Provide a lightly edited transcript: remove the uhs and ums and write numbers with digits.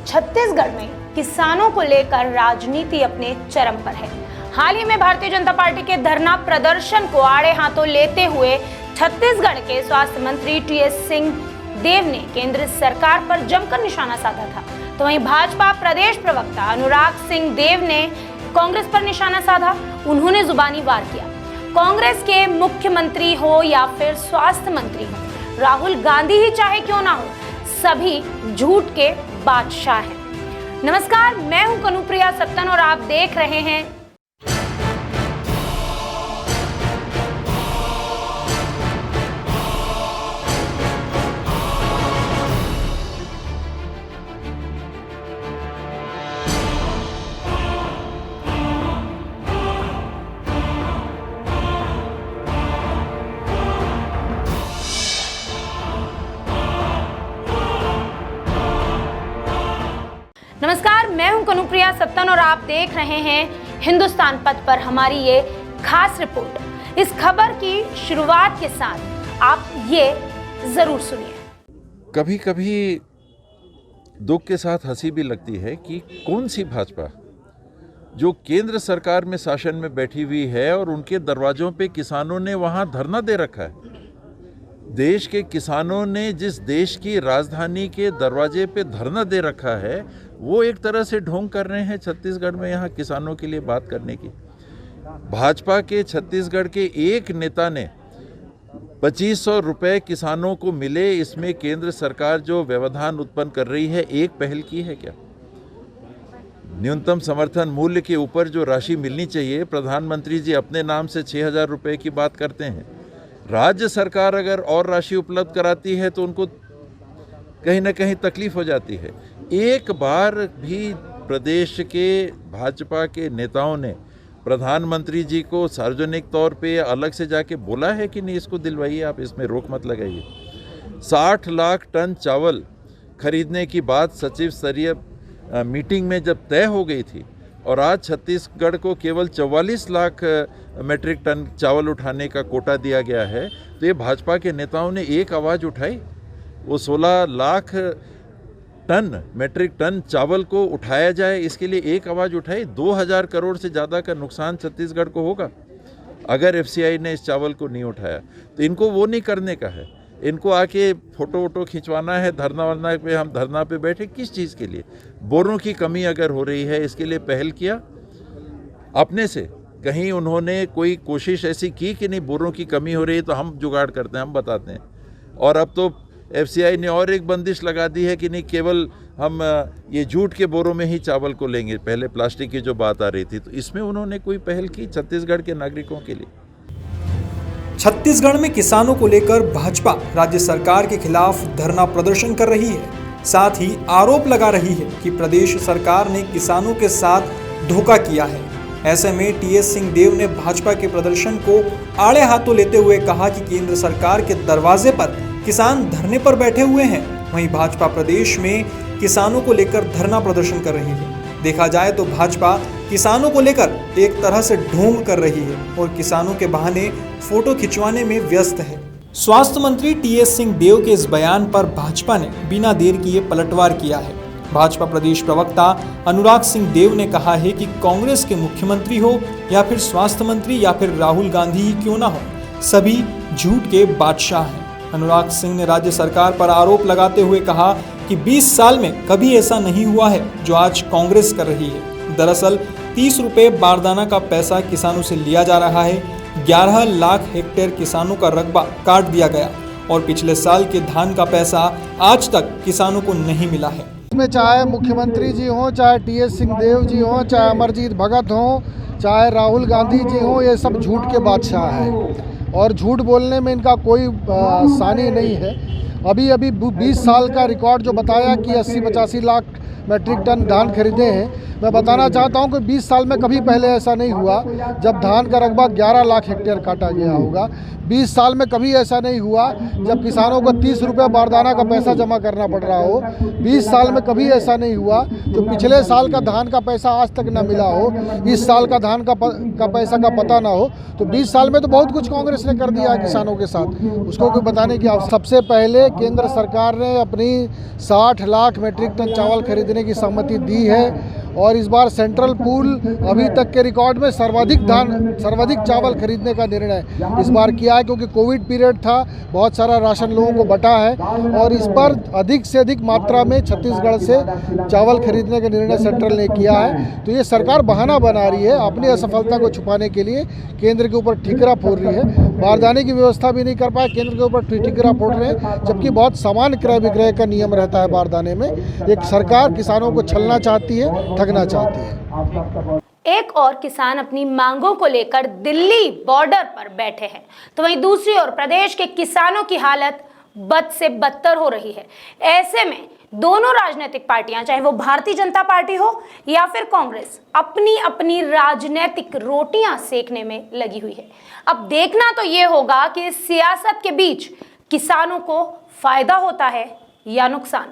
छत्तीसगढ़ में किसानों को लेकर राजनीति अपने चरम पर है। हाल ही में भारतीय जनता पार्टी के धरना प्रदर्शन को आड़े हाथों लेते हुए छत्तीसगढ़ के स्वास्थ्य मंत्री टीएस सिंहदेव ने केंद्र सरकार पर जमकर निशाना साधा था, तो वहीं भाजपा प्रदेश प्रवक्ता अनुराग सिंहदेव ने कांग्रेस पर निशाना साधा। उन्होंने जुबानी वार किया। कांग्रेस के मुख्यमंत्री हो या फिर स्वास्थ्य मंत्री हो, राहुल गांधी ही चाहे क्यों ना हो, सभी झूठ के बादशाह हैं। नमस्कार, मैं हूं कनुप्रिया सत्तन और आप देख रहे हैं नमस्कार, मैं हूं कनुप्रिया सत्तन और आप देख रहे हैं हिंदुस्तान पथ पर हमारी ये खास रिपोर्ट। इस खबर की शुरुआत के साथ आप ये जरूर सुनिए। कभी कभी दुख के साथ हंसी भी लगती है कि कौन सी भाजपा जो केंद्र सरकार में शासन में बैठी हुई है और उनके दरवाजों पे किसानों ने वहां धरना दे रखा है। देश के किसानों ने जिस देश की राजधानी के दरवाजे पे धरना दे रखा है, वो एक तरह से ढोंग कर रहे हैं छत्तीसगढ़ में यहाँ किसानों के लिए बात करने की। भाजपा के छत्तीसगढ़ के एक नेता ने 2500 रुपये किसानों को मिले, इसमें केंद्र सरकार जो व्यवधान उत्पन्न कर रही है, एक पहल की है क्या? न्यूनतम समर्थन मूल्य के ऊपर जो राशि मिलनी चाहिए, प्रधानमंत्री जी अपने नाम से 6000 रुपये की बात करते हैं। राज्य सरकार अगर और राशि उपलब्ध कराती है तो उनको कहीं ना कहीं तकलीफ हो जाती है। एक बार भी प्रदेश के भाजपा के नेताओं ने प्रधानमंत्री जी को सार्वजनिक तौर पे अलग से जाके बोला है कि नहीं, इसको दिलवाइए, आप इसमें रोक मत लगाइए। 60 लाख टन चावल खरीदने की बात सचिव स्तरीय मीटिंग में जब तय हो गई थी और आज छत्तीसगढ़ को केवल 44 लाख मेट्रिक टन चावल उठाने का कोटा दिया गया है, तो ये भाजपा के नेताओं ने एक आवाज़ उठाई। वो 16 लाख टन मेट्रिक टन चावल को उठाया जाए, इसके लिए एक आवाज़ उठाई। 2000 करोड़ से ज़्यादा का नुकसान छत्तीसगढ़ को होगा अगर एफसीआई ने इस चावल को नहीं उठाया। तो इनको वो नहीं करने का है, इनको आके फोटो वोटो खिंचवाना है। धरना वरना पे हम धरना पे बैठे किस चीज़ के लिए? बोरों की कमी अगर हो रही है, इसके लिए पहल किया अपने से। कहीं उन्होंने कोई कोशिश ऐसी की कि नहीं, बोरों की कमी हो रही है तो हम जुगाड़ करते हैं, हम बताते हैं। और अब तो एफसीआई ने और एक बंदिश लगा दी है कि नहीं, केवल हम ये जूट के बोरों में ही चावल को लेंगे। पहले प्लास्टिक की जो बात आ रही थी, तो इसमें उन्होंने कोई पहल की छत्तीसगढ़ के नागरिकों के लिए? छत्तीसगढ़ में किसानों को लेकर भाजपा राज्य सरकार के खिलाफ धरना प्रदर्शन कर रही है। साथ ही आरोप लगा रही है कि प्रदेश सरकार ने किसानों के साथ धोखा किया है। ऐसे में टीएस सिंहदेव ने भाजपा के प्रदर्शन को आड़े हाथों लेते हुए कहा कि केंद्र सरकार के दरवाजे पर किसान धरने पर बैठे हुए हैं। वहीं भाजपा प्रदेश में किसानों को लेकर धरना प्रदर्शन कर रही है। देखा जाए तो भाजपा किसानों को लेकर एक तरह से ढोंग कर रही है और किसानों के बहाने फोटो खिंचवाने में व्यस्त है। स्वास्थ्य मंत्री टीएस सिंहदेव के इस बयान पर भाजपा ने बिना देर किए पलटवार किया है। भाजपा प्रदेश प्रवक्ता अनुराग सिंहदेव ने कहा है कि कांग्रेस के मुख्यमंत्री हो या फिर स्वास्थ्य मंत्री या फिर राहुल गांधी ही क्यों ना हो, सभी झूठ के बादशाह हैं। अनुराग सिंह ने राज्य सरकार पर आरोप लगाते हुए कहा कि 20 साल में कभी ऐसा नहीं हुआ है जो आज कांग्रेस कर रही है। दरअसल 30 रुपये बारदाना का पैसा किसानों से लिया जा रहा है। 11 लाख हेक्टेयर किसानों का रकबा काट दिया गया और पिछले साल के धान का पैसा आज तक किसानों को नहीं मिला है। इसमें चाहे मुख्यमंत्री जी हों, चाहे टीएस सिंहदेव जी हों, चाहे अमरजीत भगत हों, चाहे राहुल गांधी जी हों, ये सब झूठ के बादशाह हैं और झूठ बोलने में इनका कोई सानी नहीं है। अभी 20 साल का रिकॉर्ड जो बताया कि 80-85 लाख मेट्रिक टन धान खरीदे हैं, मैं बताना चाहता हूं कि 20 साल में कभी पहले ऐसा नहीं हुआ जब धान का रकबा 11 लाख हेक्टेयर काटा गया होगा। 20 साल में कभी ऐसा नहीं हुआ जब किसानों को 30 रुपये बारदाना का पैसा जमा करना पड़ रहा हो। 20 साल में कभी ऐसा नहीं हुआ जो पिछले साल का धान का पैसा आज तक ना मिला हो, इस साल का धान का पैसा का पता ना हो। तो 20 साल में तो बहुत कुछ कांग्रेस ने कर दिया है किसानों के साथ, उसको कोई बताने की आवश्यकता। सबसे पहले केंद्र सरकार ने अपनी 60 लाख मेट्रिक टन चावल खरीदने देने की सहमति दी है। और इस बार सेंट्रल पूल अभी तक के रिकॉर्ड में सर्वाधिक चावल खरीदने का निर्णय इस बार किया है, क्योंकि कोविड पीरियड था, बहुत सारा राशन लोगों को बटा है और इस बार अधिक से अधिक मात्रा में छत्तीसगढ़ से चावल खरीदने का निर्णय सेंट्रल ने किया है। तो ये सरकार बहाना बना रही है अपनी असफलता को छुपाने के लिए, केंद्र के ऊपर ठीकरा फोड़ रही है। बारदाने की व्यवस्था भी नहीं कर पाए, केंद्र के ऊपर ठीकरा फोड़ रहे हैं, जबकि बहुत सामान्य क्रय विक्रय का नियम रहता है बारदाने में। एक सरकार किसानों को छलना चाहती है, ठगना चाहती है। एक और किसान अपनी मांगों को लेकर दिल्ली बॉर्डर पर बैठे हैं, तो वहीं दूसरी ओर प्रदेश के किसानों की हालत बद से बदतर हो रही है। ऐसे में दोनों राजनीतिक पार्टियां, चाहे वो भारतीय जनता पार्टी हो या फिर कांग्रेस, अपनी अपनी राजनीतिक रोटियां सेकने में लगी हुई है। अब देखना तो ये होगा कि इस सियासत के बीच किसानों को फायदा होता है या नुकसान।